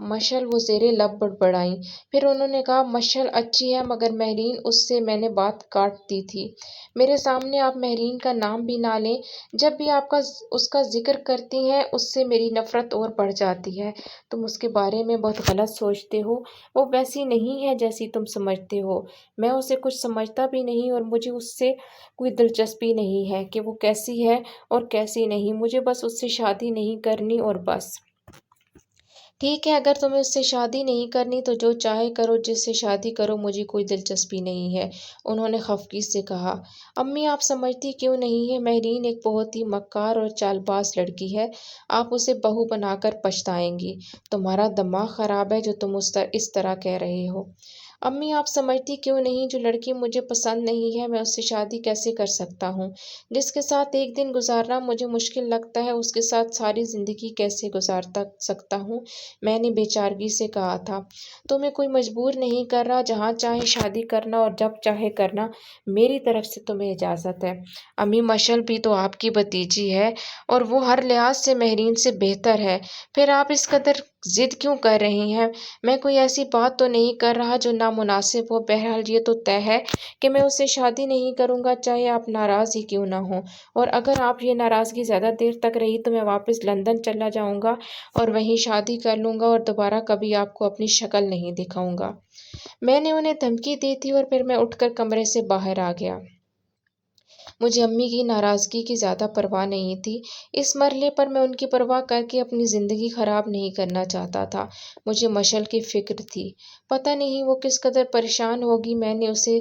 مشل وہ زیر لب بڑبڑائیں۔ پھر انہوں نے کہا مشل اچھی ہے مگر مہرین، اس سے میں نے بات کاٹ دی تھی۔ میرے سامنے آپ مہرین کا نام بھی نہ لیں، جب بھی آپ اس کا ذکر کرتی ہیں اس سے میری نفرت اور بڑھ جاتی ہے۔ تم اس کے بارے میں بہت غلط سوچتے ہو، وہ ویسی نہیں ہے جیسی تم سمجھتے ہو۔ میں اسے کچھ سمجھتا بھی نہیں اور مجھے اس سے کوئی دلچسپی نہیں ہے کہ وہ کیسی ہے اور کیسی نہیں، مجھے بس اس سے شادی نہیں کرنی اور بس۔ ٹھیک ہے، اگر تمہیں اس سے شادی نہیں کرنی تو جو چاہے کرو، جس سے شادی کرو، مجھے کوئی دلچسپی نہیں ہے، انہوں نے خفگی سے کہا۔ امی آپ سمجھتی کیوں نہیں ہیں، مہرین ایک بہت ہی مکار اور چال باز لڑکی ہے، آپ اسے بہو بنا کر پچھتائیں گی۔ تمہارا دماغ خراب ہے جو تم اس طرح کہہ رہے ہو۔ امی آپ سمجھتی کیوں نہیں، جو لڑکی مجھے پسند نہیں ہے میں اس سے شادی کیسے کر سکتا ہوں؟ جس کے ساتھ ایک دن گزارنا مجھے مشکل لگتا ہے اس کے ساتھ ساری زندگی کیسے گزار سکتا ہوں؟ میں نے بے چارگی سے کہا تھا۔ تمہیں کوئی مجبور نہیں کر رہا، جہاں چاہے شادی کرنا اور جب چاہے کرنا، میری طرف سے تمہیں اجازت ہے۔ امی مشل بھی تو آپ کی بھتیجی ہے اور وہ ہر لحاظ سے مہرین سے بہتر ہے، پھر آپ اس قدر ضد کیوں کر رہی ہیں؟ میں کوئی ایسی بات تو نہیں کر رہا جو نامناسب ہو، بہرحال یہ تو طے ہے کہ میں اس سے شادی نہیں کروں گا چاہے آپ ناراض ہی کیوں نہ ہوں، اور اگر آپ یہ ناراضگی زیادہ دیر تک رہی تو میں واپس لندن چلا جاؤں گا اور وہیں شادی کر لوں گا اور دوبارہ کبھی آپ کو اپنی شکل نہیں دکھاؤں گا۔ میں نے انہیں دھمکی دی تھی اور پھر میں اٹھ کر کمرے سے باہر آ گیا۔ مجھے امی کی ناراضگی کی زیادہ پرواہ نہیں تھی، اس مرحلے پر میں ان کی پرواہ کر کے اپنی زندگی خراب نہیں کرنا چاہتا تھا۔ مجھے مشل کی فکر تھی، پتہ نہیں وہ کس قدر پریشان ہوگی۔ میں نے اسے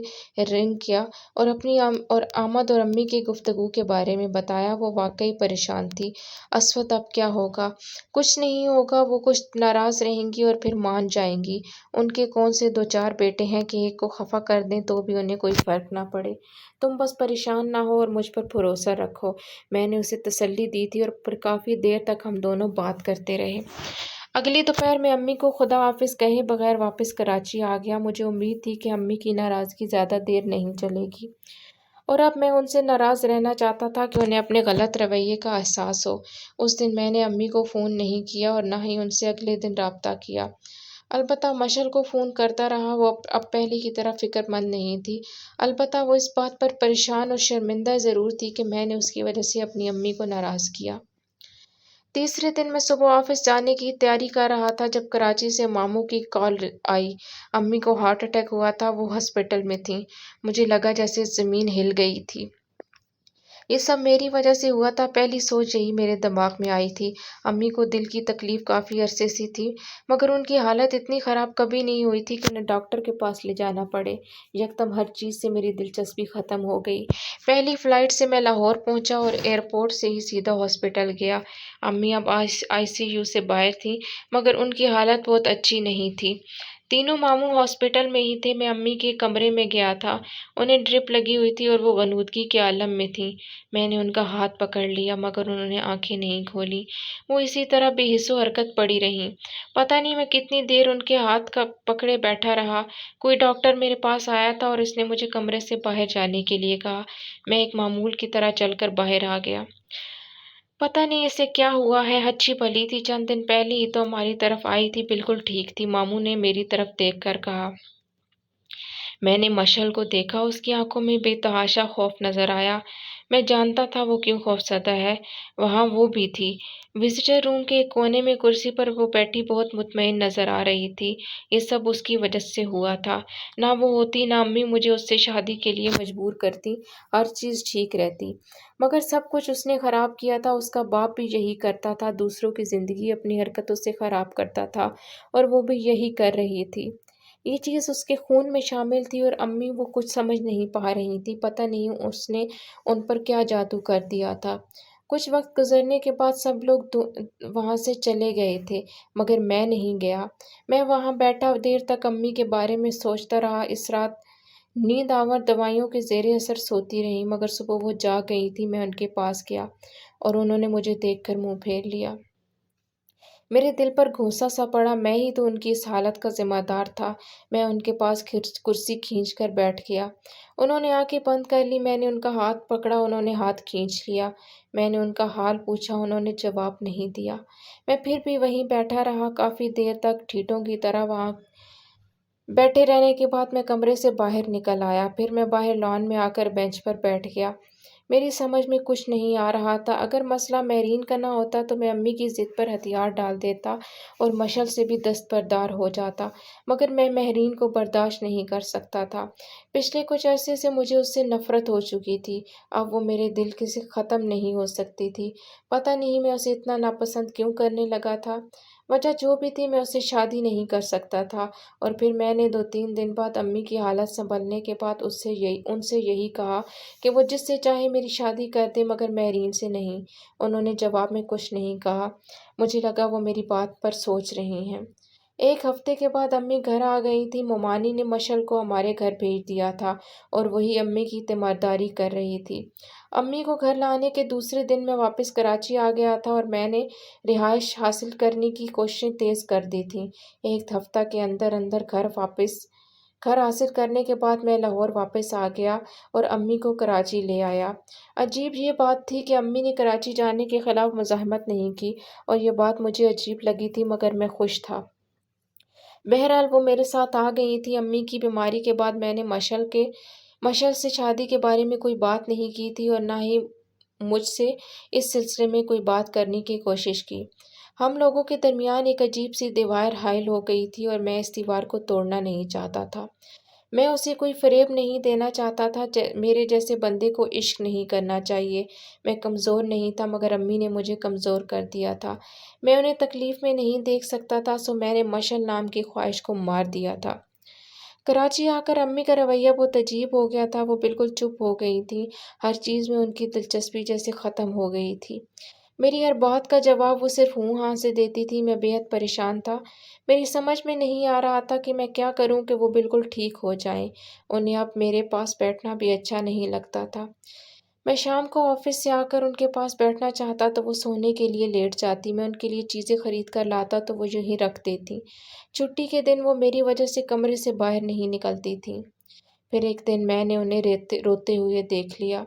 رنگ کیا اور اپنی آمد اور امی کی گفتگو کے بارے میں بتایا۔ وہ واقعی پریشان تھی۔ اسود اب کیا ہوگا؟ کچھ نہیں ہوگا، وہ کچھ ناراض رہیں گی اور پھر مان جائیں گی۔ ان کے کون سے دو چار بیٹے ہیں کہ ایک کو خفا کر دیں تو بھی انہیں کوئی فرق نہ پڑے۔ تم بس پریشان نہ ہو اور مجھ پر بھروسہ رکھو، میں نے اسے تسلی دی تھی اور پھر کافی دیر تک ہم دونوں بات کرتے رہے۔ اگلی دوپہر میں امی کو خدا حافظ کہے بغیر واپس کراچی آ گیا۔ مجھے امید تھی کہ امی کی ناراضگی زیادہ دیر نہیں چلے گی اور اب میں ان سے ناراض رہنا چاہتا تھا کہ انہیں اپنے غلط رویے کا احساس ہو۔ اس دن میں نے امی کو فون نہیں کیا اور نہ ہی ان سے اگلے دن رابطہ کیا۔ البتہ مشل کو فون کرتا رہا، وہ اب پہلے کی طرح فکر مند نہیں تھی، البتہ وہ اس بات پر پریشان اور شرمندہ ضرور تھی کہ میں نے اس کی وجہ سے اپنی امی کو ناراض کیا۔ تیسرے دن میں صبح آفس جانے کی تیاری کر رہا تھا جب کراچی سے ماموں کی کال آئی۔ امی کو ہارٹ اٹیک ہوا تھا، وہ ہسپتال میں تھیں۔ مجھے لگا جیسے زمین ہل گئی تھی۔ یہ سب میری وجہ سے ہوا تھا، پہلی سوچ یہی میرے دماغ میں آئی تھی۔ امی کو دل کی تکلیف کافی عرصے سے تھی مگر ان کی حالت اتنی خراب کبھی نہیں ہوئی تھی کہ انہیں ڈاکٹر کے پاس لے جانا پڑے۔ یکدم ہر چیز سے میری دلچسپی ختم ہو گئی۔ پہلی فلائٹ سے میں لاہور پہنچا اور ایئرپورٹ سے ہی سیدھا ہاسپٹل گیا۔ امی اب آئی سی یو سے باہر تھیں مگر ان کی حالت بہت اچھی نہیں تھی۔ تینوں ماموں ہاسپٹل میں ہی تھے۔ میں امی کے کمرے میں گیا تھا، انہیں ڈرپ لگی ہوئی تھی اور وہ غنودگی کے عالم میں تھیں۔ میں نے ان کا ہاتھ پکڑ لیا مگر انہوں نے آنکھیں نہیں کھولیں، وہ اسی طرح بے حس و حرکت پڑی رہیں۔ پتہ نہیں میں کتنی دیر ان کے ہاتھ پکڑے بیٹھا رہا۔ کوئی ڈاکٹر میرے پاس آیا تھا اور اس نے مجھے کمرے سے باہر جانے کے لیے کہا۔ میں ایک معمول کی طرح چل کر باہر آ گیا۔ پتہ نہیں اسے کیا ہوا ہے، اچھی بھلی تھی، چند دن پہلے ہی تو ہماری طرف آئی تھی، بالکل ٹھیک تھی، ماموں نے میری طرف دیکھ کر کہا۔ میں نے مشل کو دیکھا، اس کی آنکھوں میں بے تحاشا خوف نظر آیا۔ میں جانتا تھا وہ کیوں خوفزدہ ہے۔ وہاں وہ بھی تھی، وزٹر روم کے ایک کونے میں کرسی پر وہ بیٹھی بہت مطمئن نظر آ رہی تھی۔ یہ سب اس کی وجہ سے ہوا تھا، نہ وہ ہوتی نہ امی مجھے اس سے شادی کے لیے مجبور کرتی، ہر چیز ٹھیک رہتی۔ مگر سب کچھ اس نے خراب کیا تھا، اس کا باپ بھی یہی کرتا تھا، دوسروں کی زندگی اپنی حرکتوں سے خراب کرتا تھا اور وہ بھی یہی کر رہی تھی۔ یہ چیز اس کے خون میں شامل تھی اور امی وہ کچھ سمجھ نہیں پا رہی تھی، پتہ نہیں اس نے ان پر کیا جادو کر دیا تھا۔ کچھ وقت گزرنے کے بعد سب لوگ وہاں سے چلے گئے تھے مگر میں نہیں گیا۔ میں وہاں بیٹھا دیر تک امی کے بارے میں سوچتا رہا۔ اس رات نیند آور دوائیوں کے زیر اثر سوتی رہی مگر صبح وہ جاگ گئی تھی۔ میں ان کے پاس گیا اور انہوں نے مجھے دیکھ کر منہ پھیر لیا۔ میرے دل پر گھونسا سا پڑا، میں ہی تو ان کی اس حالت کا ذمہ دار تھا۔ میں ان کے پاس کرسی کھینچ کر بیٹھ گیا۔ انہوں نے آنکھیں بند کر لی، میں نے ان کا ہاتھ پکڑا، انہوں نے ہاتھ کھینچ لیا۔ میں نے ان کا حال پوچھا، انہوں نے جواب نہیں دیا۔ میں پھر بھی وہیں بیٹھا رہا، کافی دیر تک ڈھیٹوں کی طرح وہاں بیٹھے رہنے کے بعد میں کمرے سے باہر نکل آیا۔ پھر میں باہر لان میں آ کر بینچ پر بیٹھ گیا۔ میری سمجھ میں کچھ نہیں آ رہا تھا۔ اگر مسئلہ مہرین کا نہ ہوتا تو میں امی کی ضد پر ہتھیار ڈال دیتا اور مشعل سے بھی دستبردار ہو جاتا، مگر میں مہرین کو برداشت نہیں کر سکتا تھا۔ پچھلے کچھ عرصے سے مجھے اس سے نفرت ہو چکی تھی، اب وہ میرے دل سے ختم نہیں ہو سکتی تھی۔ پتہ نہیں میں اسے اتنا ناپسند کیوں کرنے لگا تھا۔ وجہ جو بھی تھی، میں اس سے شادی نہیں کر سکتا تھا۔ اور پھر میں نے 2-3 دن بعد امی کی حالت سنبھلنے کے بعد ان سے یہی کہا کہ وہ جس سے چاہے میری شادی کر دے، مگر مہرین سے نہیں۔ انہوں نے جواب میں کچھ نہیں کہا۔ مجھے لگا وہ میری بات پر سوچ رہی ہیں۔ 1 ہفتے کے بعد امی گھر آ گئی تھی۔ مومانی نے مشعل کو ہمارے گھر بھیج دیا تھا اور وہی امی کی تیمارداری کر رہی تھی۔ امی کو گھر لانے کے دوسرے دن میں واپس کراچی آ گیا تھا اور میں نے رہائش حاصل کرنے کی کوششیں تیز کر دی تھیں۔ 1 ہفتہ کے اندر گھر حاصل کرنے کے بعد میں لاہور واپس آ گیا اور امی کو کراچی لے آیا۔ عجیب یہ بات تھی کہ امی نے کراچی جانے کے خلاف مزاحمت نہیں کی، اور یہ بات مجھے عجیب لگی تھی، مگر میں خوش تھا۔ بہرحال وہ میرے ساتھ آ گئی تھی۔ امی کی بیماری کے بعد میں نے مشعل سے شادی کے بارے میں کوئی بات نہیں کی تھی اور نہ ہی مجھ سے اس سلسلے میں کوئی بات کرنے کی کوشش کی۔ ہم لوگوں کے درمیان ایک عجیب سی دیوار حائل ہو گئی تھی اور میں اس دیوار کو توڑنا نہیں چاہتا تھا۔ میں اسے کوئی فریب نہیں دینا چاہتا تھا۔ میرے جیسے بندے کو عشق نہیں کرنا چاہیے۔ میں کمزور نہیں تھا، مگر امی نے مجھے کمزور کر دیا تھا۔ میں انہیں تکلیف میں نہیں دیکھ سکتا تھا، سو میں نے مشعل نام کی خواہش کو مار دیا تھا۔ کراچی آ کر امی کا رویہ بہت عجیب ہو گیا تھا۔ وہ بالکل چپ ہو گئی تھیں۔ ہر چیز میں ان کی دلچسپی جیسے ختم ہو گئی تھی۔ میری ہر بات کا جواب وہ صرف ہوں ہاں سے دیتی تھی۔ میں بے حد پریشان تھا۔ میری سمجھ میں نہیں آ رہا تھا کہ میں کیا کروں کہ وہ بالکل ٹھیک ہو جائیں۔ انہیں اب میرے پاس بیٹھنا بھی اچھا نہیں لگتا تھا۔ میں شام کو آفس سے آ کر ان کے پاس بیٹھنا چاہتا تو وہ سونے کے لیے لیٹ جاتی۔ میں ان کے لیے چیزیں خرید کر لاتا تو وہ یوں ہی رکھ دیتی۔ چھٹی کے دن وہ میری وجہ سے کمرے سے باہر نہیں نکلتی تھیں۔ پھر ایک دن میں نے انہیں روتے ہوئے دیکھ لیا۔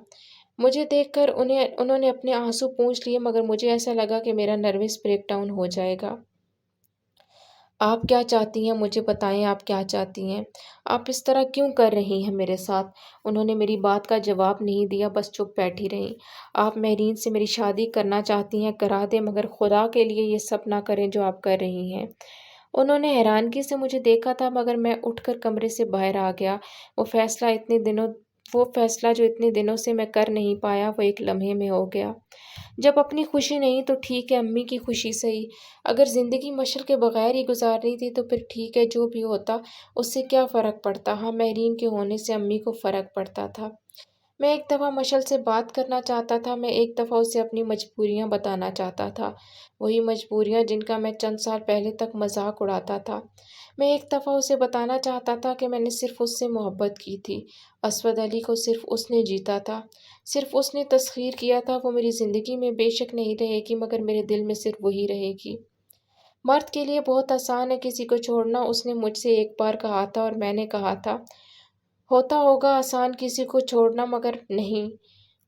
مجھے دیکھ کر انہوں نے اپنے آنسو پونچھ لیے، مگر مجھے ایسا لگا کہ میرا نروس بریک ڈاؤن ہو جائے گا۔ آپ کیا چاہتی ہیں؟ مجھے بتائیں، آپ کیا چاہتی ہیں؟ آپ اس طرح کیوں کر رہی ہیں میرے ساتھ؟ انہوں نے میری بات کا جواب نہیں دیا، بس چپ بیٹھی رہیں۔ آپ مہرین سے میری شادی کرنا چاہتی ہیں، کرا دیں، مگر خدا کے لیے یہ سب نہ کریں جو آپ کر رہی ہیں۔ انہوں نے حیرانگی سے مجھے دیکھا تھا، مگر میں اٹھ کر کمرے سے باہر آ گیا۔ وہ فیصلہ جو اتنے دنوں سے میں کر نہیں پایا، وہ ایک لمحے میں ہو گیا۔ جب اپنی خوشی نہیں تو ٹھیک ہے، امی کی خوشی صحیح۔ اگر زندگی مشعل کے بغیر ہی گزارنی تھی تو پھر ٹھیک ہے، جو بھی ہوتا اس سے کیا فرق پڑتا۔ ہاں، مہرین کے ہونے سے امی کو فرق پڑتا تھا۔ میں ایک دفعہ مشعل سے بات کرنا چاہتا تھا۔ میں ایک دفعہ اسے اپنی مجبوریاں بتانا چاہتا تھا، وہی مجبوریاں جن کا میں چند سال پہلے تک مذاق اڑاتا تھا۔ میں ایک دفعہ اسے بتانا چاہتا تھا کہ میں نے صرف اس سے محبت کی تھی۔ اسود علی کو صرف اس نے جیتا تھا، صرف اس نے تسخیر کیا تھا۔ وہ میری زندگی میں بے شک نہیں رہے گی، مگر میرے دل میں صرف وہی رہے گی۔ مرد کے لیے بہت آسان ہے کسی کو چھوڑنا، اس نے مجھ سے ایک بار کہا تھا، اور میں نے کہا تھا ہوتا ہوگا آسان کسی کو چھوڑنا، مگر نہیں،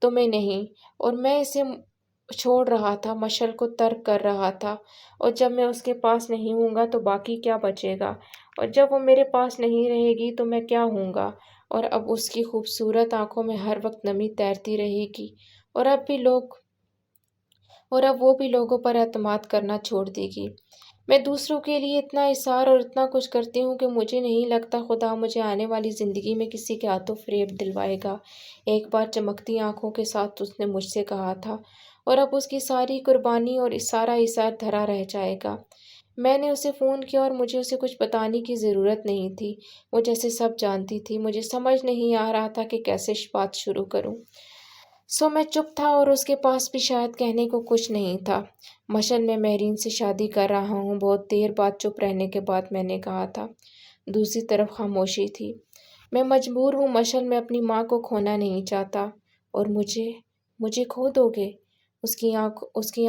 تمہیں نہیں۔ اور میں اسے چھوڑ رہا تھا، مشعل کو ترک کر رہا تھا، اور جب میں اس کے پاس نہیں ہوں گا تو باقی کیا بچے گا؟ اور جب وہ میرے پاس نہیں رہے گی تو میں کیا ہوں گا؟ اور اب اس کی خوبصورت آنکھوں میں ہر وقت نمی تیرتی رہے گی، اور اب وہ بھی لوگوں پر اعتماد کرنا چھوڑ دے گی۔ میں دوسروں کے لیے اتنا اثار اور اتنا کچھ کرتی ہوں کہ مجھے نہیں لگتا خدا مجھے آنے والی زندگی میں کسی کے ہاتھوں فریب دلوائے گا۔ ایک بار چمکتی آنکھوں کے ساتھ اس نے مجھ سے کہا تھا، اور اب اس کی ساری قربانی اور سارا اثار دھرا رہ جائے گا۔ میں نے اسے فون کیا اور مجھے اسے کچھ بتانے کی ضرورت نہیں تھی، وہ جیسے سب جانتی تھی۔ مجھے سمجھ نہیں آ رہا تھا کہ کیسے بات شروع کروں، سو میں چپ تھا، اور اس کے پاس بھی شاید کہنے کو کچھ نہیں تھا۔ مشعل، میں مہرین سے شادی کر رہا ہوں۔ بہت دیر بعد چپ رہنے کے بعد میں نے کہا تھا۔ دوسری طرف خاموشی تھی۔ میں مجبور ہوں مشعل، میں اپنی ماں کو کھونا نہیں چاہتا۔ اور مجھے کھو دو گے؟ اس کی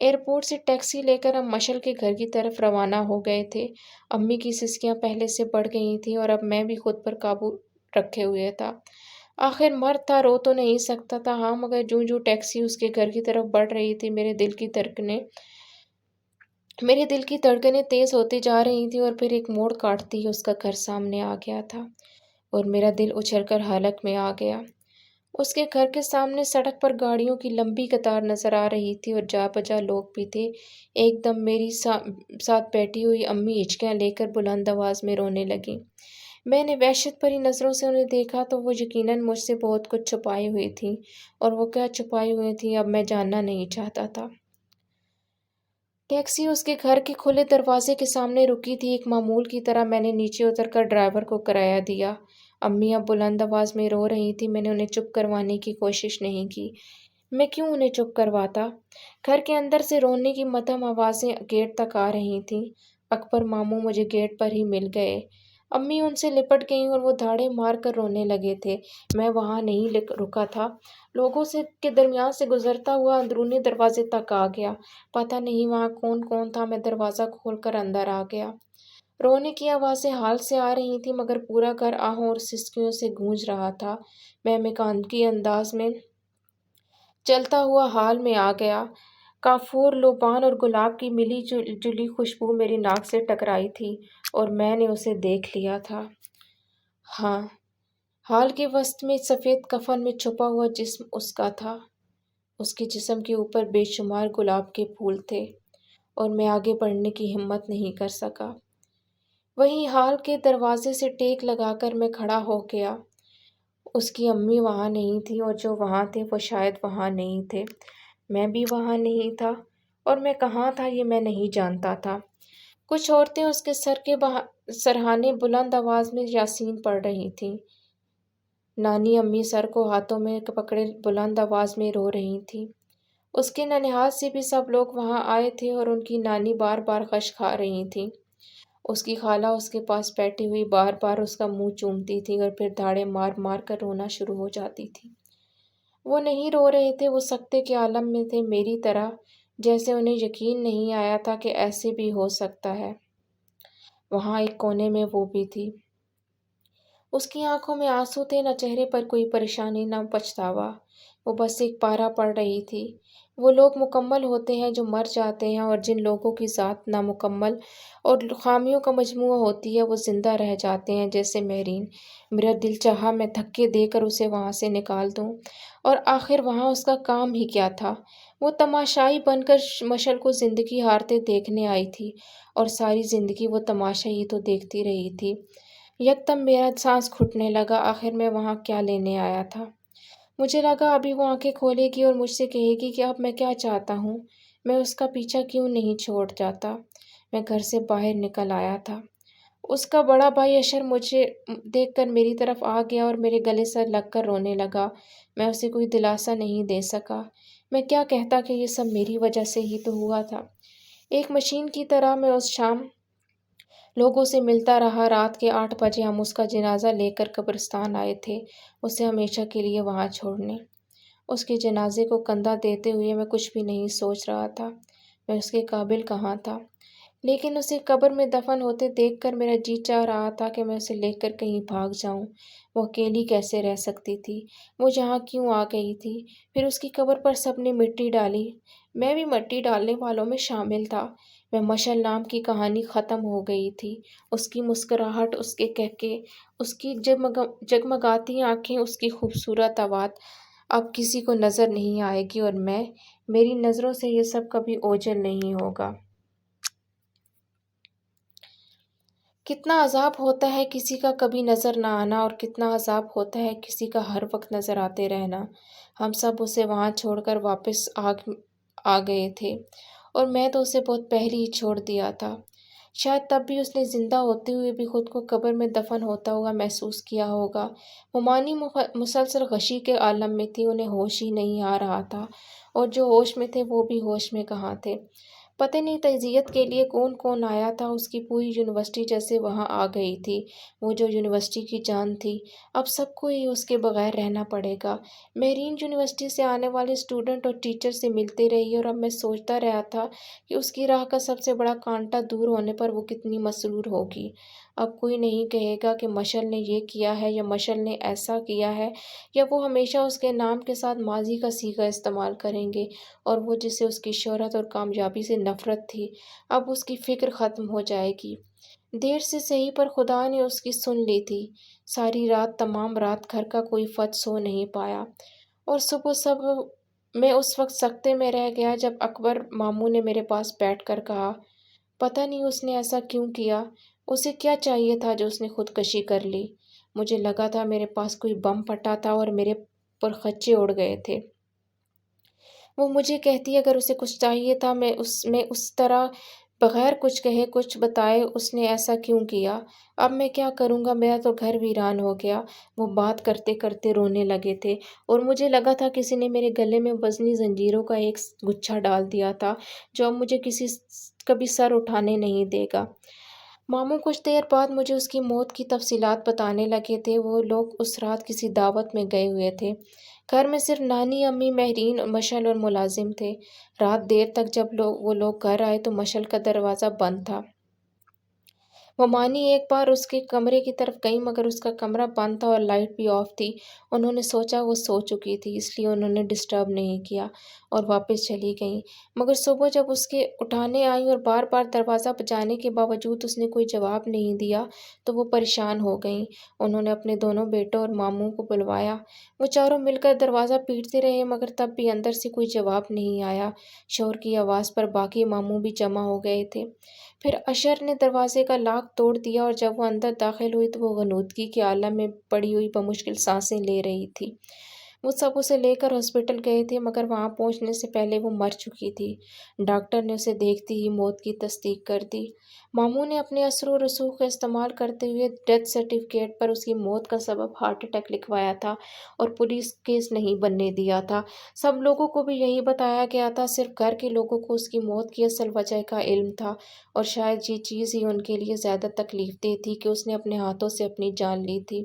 ایئرپورٹ سے ٹیکسی لے کر ہم مشل کے گھر کی طرف روانہ ہو گئے تھے۔ امی کی سسکیاں پہلے سے بڑھ گئی تھیں اور اب میں بھی خود پر قابو رکھے ہوئے تھا۔ آخر مرد تھا، رو تو نہیں سکتا تھا، ہاں، مگر جوں جوں ٹیکسی اس کے گھر کی طرف بڑھ رہی تھی میرے دل کی دھڑکنیں تیز ہوتی جا رہی تھیں، اور پھر ایک موڑ کاٹتی ہی اس کا گھر سامنے آ گیا تھا اور میرا دل اچھل کر حلق میں آ گیا۔ اس کے گھر کے سامنے سڑک پر گاڑیوں کی لمبی قطار نظر آ رہی تھی اور جا بجا لوگ بھی تھے۔ ایک دم میری ساتھ بیٹھی ہوئی امی ہچکیاں لے کر بلند آواز میں رونے لگیں۔ میں نے وحشت بھری نظروں سے انہیں دیکھا تو وہ یقیناً مجھ سے بہت کچھ چھپائے ہوئی تھیں، اور وہ کیا چھپائے ہوئے تھیں اب میں جاننا نہیں چاہتا تھا۔ ٹیکسی اس کے گھر کے کھلے دروازے کے سامنے رکی تھی۔ ایک معمول کی طرح میں نے نیچے اتر کر ڈرائیور کو کرایہ دیا۔ امی اب بلند آواز میں رو رہی تھی۔ میں نے انہیں چپ کروانے کی کوشش نہیں کی۔ میں کیوں انہیں چپ کرواتا؟ گھر کے اندر سے رونے کی مدھم آوازیں گیٹ تک آ رہی تھیں۔ اکبر ماموں مجھے گیٹ پر ہی مل گئے۔ امی ان سے لپٹ گئیں اور وہ دھاڑے مار کر رونے لگے تھے۔ میں وہاں نہیں رکا تھا، لوگوں کے درمیان سے گزرتا ہوا اندرونی دروازے تک آ گیا۔ پتہ نہیں وہاں کون کون تھا، میں دروازہ کھول کر اندر آ گیا۔ رونے کی آوازیں حال سے آ رہی تھیں، مگر پورا گھر آہوں اور سسکیوں سے گونج رہا تھا۔ میں میکانکی انداز میں چلتا ہوا حال میں آ گیا۔ کافور، لوبان اور گلاب کی ملی جلی خوشبو میری ناک سے ٹکرائی تھی اور میں نے اسے دیکھ لیا تھا۔ ہاں، حال کے وسط میں سفید کفن میں چھپا ہوا جسم اس کا تھا۔ اس کے جسم کے اوپر بے شمار گلاب کے پھول تھے اور میں آگے بڑھنے کی ہمت نہیں کر سکا۔ وہیں حال کے دروازے سے ٹیک لگا کر میں کھڑا ہو گیا۔ اس کی امی وہاں نہیں تھی اور جو وہاں تھے وہ شاید وہاں نہیں تھے۔ میں بھی وہاں نہیں تھا، اور میں کہاں تھا یہ میں نہیں جانتا تھا۔ کچھ عورتیں اس کے سر کے سرہانے بلند آواز میں یاسین پڑھ رہی تھیں۔ نانی امی سر کو ہاتھوں میں پکڑے بلند آواز میں رو رہی تھیں۔ اس کے ننھیال سے بھی سب لوگ وہاں آئے تھے اور ان کی نانی بار بار غش کھا رہی تھیں۔ اس کی خالہ اس کے پاس بیٹھی ہوئی بار بار اس کا منہ چومتی تھی اور پھر دھاڑے مار مار کر رونا شروع ہو جاتی تھی۔ وہ نہیں رو رہے تھے، وہ سکتے کے عالم میں تھے، میری طرح، جیسے انہیں یقین نہیں آیا تھا کہ ایسے بھی ہو سکتا ہے۔ وہاں ایک کونے میں وہ بھی تھی۔ اس کی آنکھوں میں آنسو تھے، نہ چہرے پر کوئی پریشانی، نہ پچھتاوا، وہ بس ایک پارا پڑ رہی تھی۔ وہ لوگ مکمل ہوتے ہیں جو مر جاتے ہیں، اور جن لوگوں کی ذات نامکمل اور خامیوں کا مجموعہ ہوتی ہے وہ زندہ رہ جاتے ہیں، جیسے مہرین۔ میرا دل چاہا میں دھکے دے کر اسے وہاں سے نکال دوں، اور آخر وہاں اس کا کام ہی کیا تھا؟ وہ تماشائی بن کر مشل کو زندگی ہارتے دیکھنے آئی تھی، اور ساری زندگی وہ تماشا ہی تو دیکھتی رہی تھی۔ یکدم میرا سانس گھٹنے لگا۔ آخر میں وہاں کیا لینے آیا تھا؟ مجھے لگا ابھی وہ آنکھیں کھولے گی اور مجھ سے کہے گی کہ اب میں کیا چاہتا ہوں، میں اس کا پیچھا کیوں نہیں چھوڑ جاتا۔ میں گھر سے باہر نکل آیا تھا۔ اس کا بڑا بھائی اشر مجھے دیکھ کر میری طرف آ گیا اور میرے گلے سے لگ کر رونے لگا۔ میں اسے کوئی دلاسا نہیں دے سکا۔ میں کیا کہتا کہ یہ سب میری وجہ سے ہی تو ہوا تھا۔ ایک مشین کی طرح میں اس شام لوگوں سے ملتا رہا۔ رات کے 8 بجے ہم اس کا جنازہ لے کر قبرستان آئے تھے، اسے ہمیشہ کے لیے وہاں چھوڑنے۔ اس کے جنازے کو کندھا دیتے ہوئے میں کچھ بھی نہیں سوچ رہا تھا، میں اس کے قابل کہاں تھا، لیکن اسے قبر میں دفن ہوتے دیکھ کر میرا جی چاہ رہا تھا کہ میں اسے لے کر کہیں بھاگ جاؤں۔ وہ اکیلی کیسے رہ سکتی تھی؟ وہ یہاں کیوں آ گئی تھی؟ پھر اس کی قبر پر سب نے مٹی ڈالی، میں بھی مٹی ڈالنے والوں میں شامل تھا۔ میں مشل نام کی کہانی ختم ہو گئی تھی۔ اس کی مسکراہٹ، اس کے کہکے، اس کی جگمگاتی آنکھیں، اس کی خوبصورت آواز اب کسی کو نظر نہیں آئے گی، اور میری نظروں سے یہ سب کبھی اوجھل نہیں ہوگا۔ کتنا عذاب ہوتا ہے کسی کا کبھی نظر نہ آنا، اور کتنا عذاب ہوتا ہے کسی کا ہر وقت نظر آتے رہنا۔ ہم سب اسے وہاں چھوڑ کر واپس آ گئے تھے، اور میں تو اسے بہت پہلے ہی چھوڑ دیا تھا۔ شاید تب بھی اس نے زندہ ہوتے ہوئے بھی خود کو قبر میں دفن ہوتا ہوا محسوس کیا ہوگا۔ ممانی مسلسل غشی کے عالم میں تھی، انہیں ہوش ہی نہیں آ رہا تھا، اور جو ہوش میں تھے وہ بھی ہوش میں کہاں تھے۔ پتہ نہیں تعزیت کے لیے کون کون آیا تھا، اس کی پوری یونیورسٹی جیسے وہاں آ گئی تھی، وہ جو یونیورسٹی کی جان تھی۔ اب سب کو ہی اس کے بغیر رہنا پڑے گا۔ مہرین یونیورسٹی سے آنے والے اسٹوڈنٹ اور ٹیچر سے ملتے رہی اور اب میں سوچتا رہا تھا کہ اس کی راہ کا سب سے بڑا کانٹا دور ہونے پر وہ کتنی مسرور ہوگی۔ اب کوئی نہیں کہے گا کہ مشعل نے یہ کیا ہے یا مشعل نے ایسا کیا ہے، یا وہ ہمیشہ اس کے نام کے ساتھ ماضی کا صیغہ استعمال کریں گے، اور وہ جسے اس کی شہرت اور کامیابی سے نفرت تھی، اب اس کی فکر ختم ہو جائے گی۔ دیر سے صحیح پر خدا نے اس کی سن لی تھی۔ ساری رات تمام رات گھر کا کوئی فرد سو نہیں پایا، اور صبح سب میں اس وقت سکتے میں رہ گیا جب اکبر ماموں نے میرے پاس بیٹھ کر کہا، پتہ نہیں اس نے ایسا کیوں کیا، اسے کیا چاہیے تھا جو اس نے خودکشی کر لی۔ مجھے لگا تھا میرے پاس کوئی بم پھٹا تھا اور میرے پرخچے اڑ گئے تھے۔ وہ مجھے کہتی اگر اسے کچھ چاہیے تھا، میں اس طرح بغیر کچھ کہے کچھ بتائے اس نے ایسا کیوں کیا۔ اب میں کیا کروں گا، میرا تو گھر ویران ہو گیا۔ وہ بات کرتے کرتے رونے لگے تھے، اور مجھے لگا تھا کسی نے میرے گلے میں وزنی زنجیروں کا ایک گچھا ڈال دیا تھا جو اب مجھے کبھی سر اٹھانے نہیں دے گا۔ ماموں کچھ دیر بعد مجھے اس کی موت کی تفصیلات بتانے لگے تھے۔ وہ لوگ اس رات کسی دعوت میں گئے ہوئے تھے۔ گھر میں صرف نانی، امی، مہرین، مشعل اور ملازم تھے۔ رات دیر تک جب وہ لوگ گھر آئے تو مشعل کا دروازہ بند تھا۔ ممانی ایک بار اس کے کمرے کی طرف گئیں مگر اس کا کمرہ بند تھا اور لائٹ بھی آف تھی۔ انہوں نے سوچا وہ سو چکی تھی، اس لیے انہوں نے ڈسٹرب نہیں کیا اور واپس چلی گئیں۔ مگر صبح جب اس کے اٹھانے آئیں اور بار بار دروازہ بجانے کے باوجود اس نے کوئی جواب نہیں دیا تو وہ پریشان ہو گئیں۔ انہوں نے اپنے دونوں بیٹوں اور ماموں کو بلوایا۔ وہ چاروں مل کر دروازہ پیٹتے رہے مگر تب بھی اندر سے کوئی جواب نہیں آیا۔ شوہر کی آواز پر باقی ماموں بھی جمع ہو گئے تھے۔ پھر اشر نے دروازے کا لاک توڑ دیا اور جب وہ اندر داخل ہوئی تو وہ غنودگی کے عالم میں پڑی ہوئی بمشکل سانسیں لے رہی تھی۔ وہ سب اسے لے کر ہاسپٹل گئے تھے مگر وہاں پہنچنے سے پہلے وہ مر چکی تھی۔ ڈاکٹر نے اسے دیکھتے ہی موت کی تصدیق کر دی۔ ماموں نے اپنے اثر و رسوخ کا استعمال کرتے ہوئے ڈیتھ سرٹیفکیٹ پر اس کی موت کا سبب ہارٹ اٹیک لکھوایا تھا اور پولیس کیس نہیں بننے دیا تھا۔ سب لوگوں کو بھی یہی بتایا گیا تھا، صرف گھر کے لوگوں کو اس کی موت کی اصل وجہ کا علم تھا، اور شاید یہ چیز ہی ان کے لیے زیادہ تکلیف دہ تھی کہ اس نے اپنے ہاتھوں سے اپنی جان لی تھی۔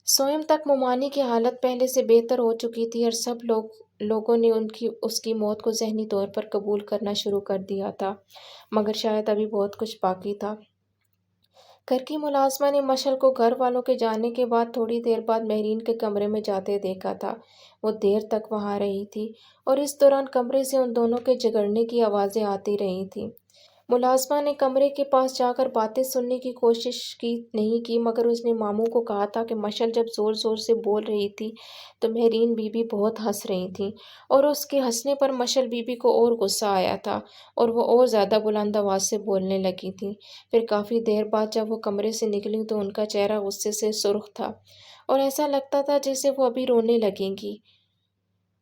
سوئم تک ممانی کی حالت پہلے سے بہتر ہو چکی تھی اور سب لوگوں نے اس کی موت کو ذہنی طور پر قبول کرنا شروع کر دیا تھا، مگر شاید ابھی بہت کچھ باقی تھا۔ گھر کی ملازمہ نے مشعل کو گھر والوں کے جانے کے بعد تھوڑی دیر بعد مہرین کے کمرے میں جاتے دیکھا تھا۔ وہ دیر تک وہاں رہی تھی اور اس دوران کمرے سے ان دونوں کے جھگڑنے کی آوازیں آتی رہی تھیں۔ ملازمہ نے کمرے کے پاس جا کر باتیں سننے کی کوشش نہیں کی مگر اس نے ماموں کو کہا تھا کہ مشعل جب زور زور سے بول رہی تھی تو مہرین بی بی بہت ہنس رہی تھیں، اور اس کے ہنسنے پر مشعل بی بی کو اور غصہ آیا تھا اور وہ اور زیادہ بلند آواز سے بولنے لگی تھیں۔ پھر کافی دیر بعد جب وہ کمرے سے نکلیں تو ان کا چہرہ غصے سے سرخ تھا اور ایسا لگتا تھا جیسے وہ ابھی رونے لگیں گی۔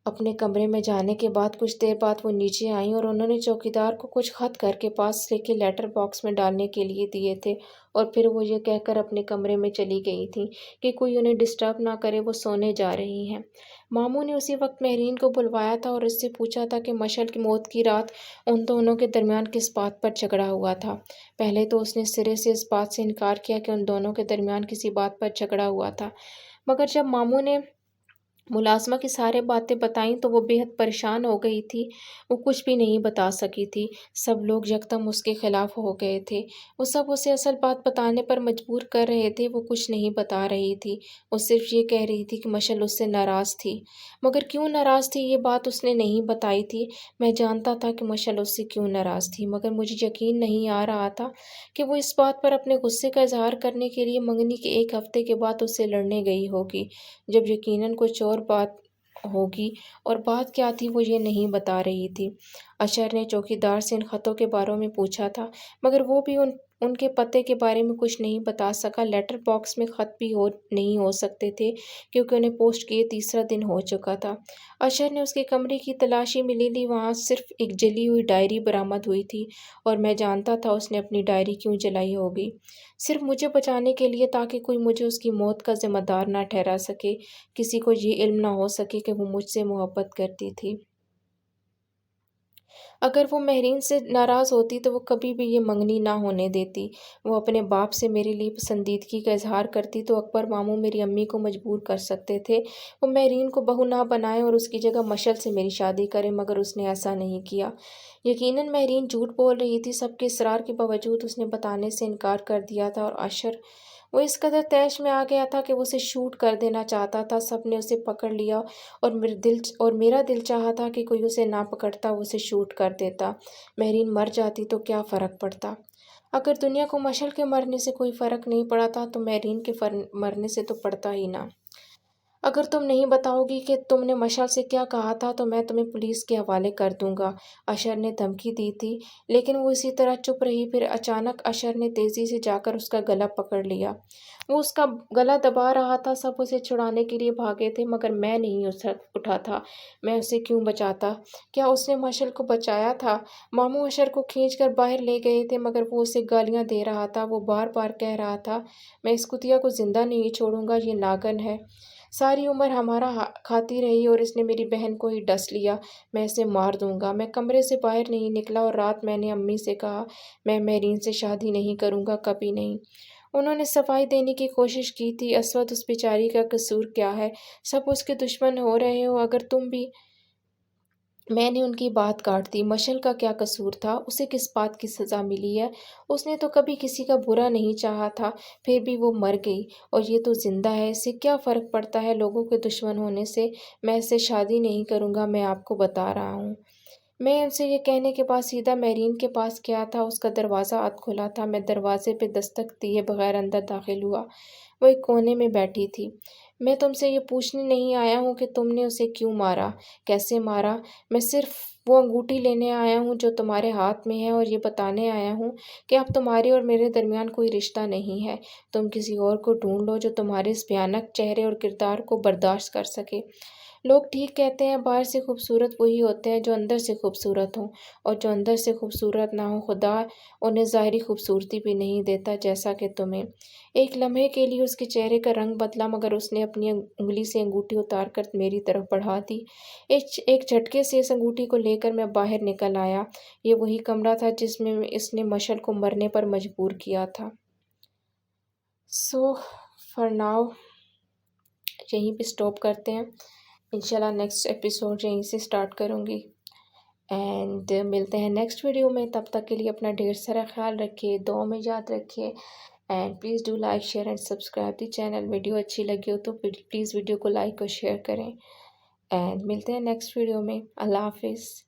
اپنے کمرے میں جانے کے بعد کچھ دیر بعد وہ نیچے آئیں اور انہوں نے چوکیدار کو کچھ خط گھر کے پاس لے کے لیٹر باکس میں ڈالنے کے لیے دیے تھے، اور پھر وہ یہ کہہ کر اپنے کمرے میں چلی گئی تھیں کہ کوئی انہیں ڈسٹرب نہ کرے، وہ سونے جا رہی ہیں۔ ماموں نے اسی وقت مہرین کو بلوایا تھا اور اس سے پوچھا تھا کہ مشعل کی موت کی رات ان دونوں کے درمیان کس بات پر جھگڑا ہوا تھا۔ پہلے تو اس نے سرے سے اس بات سے انکار کیا کہ ان دونوں کے درمیان کسی بات پر جھگڑا ہوا تھا، مگر جب ماموں نے ملازمہ کی سارے باتیں بتائیں تو وہ بے حد پریشان ہو گئی تھی۔ وہ کچھ بھی نہیں بتا سکی تھی۔ سب لوگ یکدم اس کے خلاف ہو گئے تھے۔ وہ سب اسے اصل بات بتانے پر مجبور کر رہے تھے۔ وہ کچھ نہیں بتا رہی تھی، وہ صرف یہ کہہ رہی تھی کہ مشعل اس سے ناراض تھی، مگر کیوں ناراض تھی یہ بات اس نے نہیں بتائی تھی۔ میں جانتا تھا کہ مشعل اس سے کیوں ناراض تھی، مگر مجھے یقین نہیں آ رہا تھا کہ وہ اس بات پر اپنے غصے کا اظہار کرنے کے لیے منگنی کے ایک ہفتے کے بعد اس سے لڑنے گئی ہوگی، جب یقیناً کچھ اور بات ہوگی، اور بات کیا تھی وہ یہ نہیں بتا رہی تھی۔ اشر نے چوکیدار سے ان خطوں کے بارے میں پوچھا تھا مگر وہ بھی ان کے پتے کے بارے میں کچھ نہیں بتا سکا۔ لیٹر باکس میں خط بھی نہیں ہو سکتے تھے کیونکہ انہیں پوسٹ کیے تیسرا دن ہو چکا تھا۔ اشر نے اس کے کمرے کی تلاشی میں لے لی، وہاں صرف ایک جلی ہوئی ڈائری برآمد ہوئی تھی، اور میں جانتا تھا اس نے اپنی ڈائری کیوں جلائی ہوگی، صرف مجھے بچانے کے لیے تاکہ کوئی مجھے اس کی موت کا ذمہ دار نہ ٹھہرا سکے، کسی کو یہ علم نہ ہو سکے کہ وہ مجھ سے محبت کرتی تھی۔ اگر وہ مہرین سے ناراض ہوتی تو وہ کبھی بھی یہ منگنی نہ ہونے دیتی۔ وہ اپنے باپ سے میرے لیے پسندیدگی کا اظہار کرتی تو اکبر ماموں میری امی کو مجبور کر سکتے تھے وہ مہرین کو بہو نہ بنائیں اور اس کی جگہ مشل سے میری شادی کریں، مگر اس نے ایسا نہیں کیا۔ یقیناً مہرین جھوٹ بول رہی تھی، سب کے اصرار کے باوجود اس نے بتانے سے انکار کر دیا تھا، اور عشر وہ اس قدر طیش میں آ گیا تھا کہ وہ اسے شوٹ کر دینا چاہتا تھا۔ سب نے اسے پکڑ لیا اور میرا دل چاہا تھا کہ کوئی اسے نہ پکڑتا، وہ اسے شوٹ کر دیتا۔ مہرین مر جاتی تو کیا فرق پڑتا؟ اگر دنیا کو مشل کے مرنے سے کوئی فرق نہیں پڑا تھا تو مہرین کے مرنے سے تو پڑتا ہی نہ۔ اگر تم نہیں بتاؤ گی کہ تم نے مشل سے کیا کہا تھا تو میں تمہیں پولیس کے حوالے کر دوں گا، عشر نے دھمکی دی تھی، لیکن وہ اسی طرح چپ رہی۔ پھر اچانک عشر نے تیزی سے جا کر اس کا گلا پکڑ لیا۔ وہ اس کا گلا دبا رہا تھا، سب اسے چھڑانے کے لیے بھاگے تھے، مگر میں نہیں اٹھا تھا۔ میں اسے کیوں بچاتا؟ کیا اس نے مشل کو بچایا تھا؟ ماموں عشر کو کھینچ کر باہر لے گئے تھے، مگر وہ اسے گالیاں دے رہا تھا۔ وہ بار بار کہہ رہا تھا، میں اس کتیا کو زندہ نہیں چھوڑوں گا، یہ ناگن ہے، ساری عمر ہمارا کھاتی رہی اور اس نے میری بہن کو ہی ڈس لیا، میں اسے مار دوں گا۔ میں کمرے سے باہر نہیں نکلا اور رات میں نے امی سے کہا میں مہرین سے شادی نہیں کروں گا، کبھی نہیں۔ انہوں نے صفائی دینے کی کوشش کی تھی، اسود اس بیچاری کا قصور کیا ہے؟ سب اس کے دشمن ہو رہے ہو، اگر تم بھی۔ میں نے ان کی بات کاٹ دی۔ مشل کا کیا قصور تھا؟ اسے کس بات کی سزا ملی ہے؟ اس نے تو کبھی کسی کا برا نہیں چاہا تھا، پھر بھی وہ مر گئی اور یہ تو زندہ ہے، اس سے کیا فرق پڑتا ہے لوگوں کے دشمن ہونے سے؟ میں اس سے شادی نہیں کروں گا، میں آپ کو بتا رہا ہوں۔ میں ان سے یہ کہنے کے بعد سیدھا مہرین کے پاس گیا تھا۔ اس کا دروازہ آدھ کھلا تھا، میں دروازے پہ دستک دیے بغیر اندر داخل ہوا۔ وہ ایک کونے میں بیٹھی تھی۔ میں تم سے یہ پوچھنے نہیں آیا ہوں کہ تم نے اسے کیوں مارا، کیسے مارا، میں صرف وہ انگوٹھی لینے آیا ہوں جو تمہارے ہاتھ میں ہے، اور یہ بتانے آیا ہوں کہ اب تمہارے اور میرے درمیان کوئی رشتہ نہیں ہے۔ تم کسی اور کو ڈھونڈ لو جو تمہارے اس بھیانک چہرے اور کردار کو برداشت کر سکے۔ لوگ ٹھیک کہتے ہیں، باہر سے خوبصورت وہی ہوتے ہیں جو اندر سے خوبصورت ہوں، اور جو اندر سے خوبصورت نہ ہوں خدا انہیں ظاہری خوبصورتی بھی نہیں دیتا، جیسا کہ تمہیں۔ ایک لمحے کے لیے اس کے چہرے کا رنگ بدلا، مگر اس نے اپنی انگلی سے انگوٹھی اتار کر میری طرف بڑھا دی۔ ایک جھٹکے سے اس انگوٹھی کو لے کر میں باہر نکل آیا۔ یہ وہی کمرہ تھا جس میں اس نے مشل کو مرنے پر مجبور کیا تھا۔ سو فار ناؤ یہیں پہ سٹاپ کرتے ہیں، انشاءاللہ نیکسٹ ایپیسوڈ یہیں سے سٹارٹ کروں گی، اینڈ ملتے ہیں نیکسٹ ویڈیو میں۔ تب تک کے لیے اپنا ڈھیر سارا خیال رکھیے، دعا میں یاد رکھیے، and please do like share and subscribe the channel. Video اچھی لگی ہو تو پلیز ویڈیو کو لائک اور شیئر کریں، اینڈ ملتے ہیں نیکسٹ ویڈیو میں۔ اللہ حافظ۔